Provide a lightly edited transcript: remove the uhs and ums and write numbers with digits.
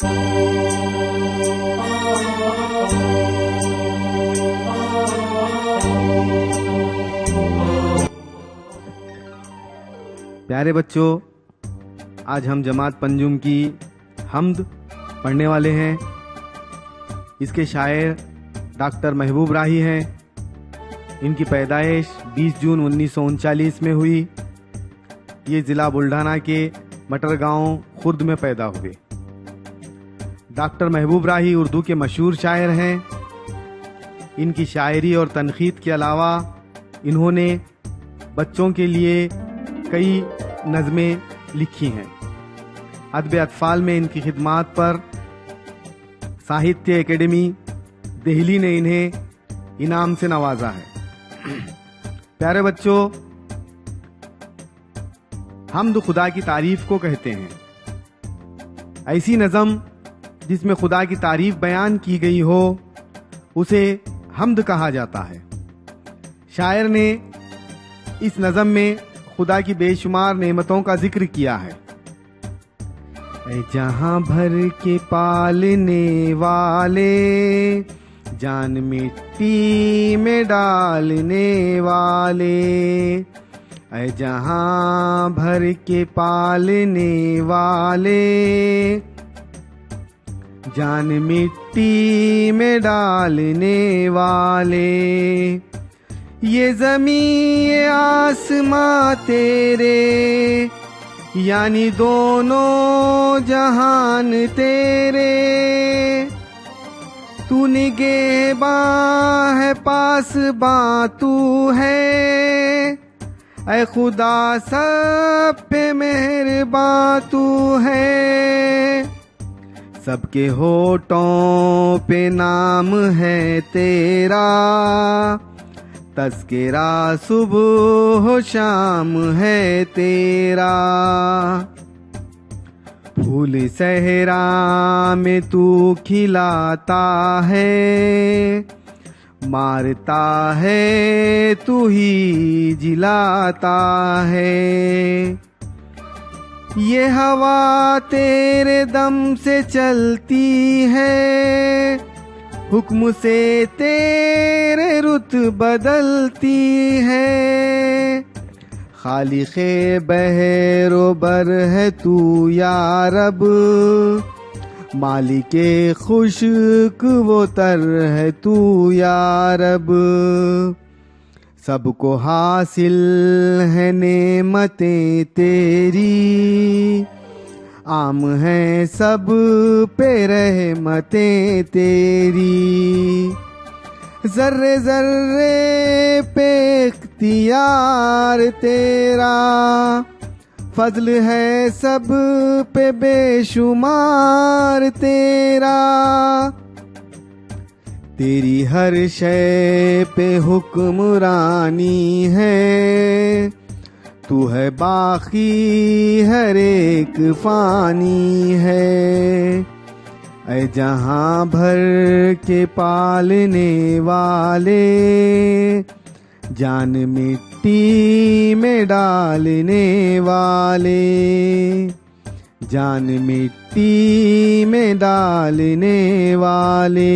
प्यारे बच्चों, आज हम जमात पंजुम की हमद पढ़ने वाले हैं। इसके शायर डॉक्टर महबूब राही हैं। इनकी पैदाइश 20 जून 1939 में हुई। ये ज़िला बुल्ढाना के मटर गांव खुर्द में पैदा हुए। डॉक्टर महबूब राही उर्दू के मशहूर शायर हैं। इनकी शायरी और तनकीद के अलावा इन्होंने बच्चों के लिए कई नज़में लिखी हैं। अदब अतफाल में इनकी खिदमात पर साहित्य एकेडमी दिल्ली ने इन्हें इनाम से नवाजा है। प्यारे बच्चों, हमद खुदा की तारीफ को कहते हैं। ऐसी नज़म जिसमें खुदा की तारीफ बयान की गई हो उसे हमद कहा जाता है। शायर ने इस नज़म में खुदा की बेशुमार नेमतों का जिक्र किया है। जहां भर के पालने वाले, जान मिट्टी में डालने वाले, जहां भर के पालने वाले, जान मिट्टी में डालने वाले, ये ज़मीं ये आसमां तेरे, यानी दोनों जहान तेरे, तू निगहबां है पासबां तू है, ऐ खुदा सब पे मेहरबां तू है, सबके होठों पे नाम है तेरा, तज़किरा सुबह शाम है तेरा, फूल सहरा में तू खिलाता है, मारता है तू ही जिलाता है, ये हवा तेरे दम से चलती है, हुक्म से तेरे रुत बदलती है, खालिक़े बहरो बर है तू या रब, मालिके खुश्क वो तर है तू या रब, सबको हासिल है नेमतें तेरी, आम है सब पे रहमतें तेरी, जर्रे जर्रे पे इख्तियार तेरा, फज़्ल है सब पे बेशुमार तेरा, तेरी हर शय पे हुक्मरानी है, तू है बाकी हर एक फानी है, ऐ जहां भर के पालने वाले, जान मिट्टी में डालने वाले, जान मिट्टी में डालने वाले।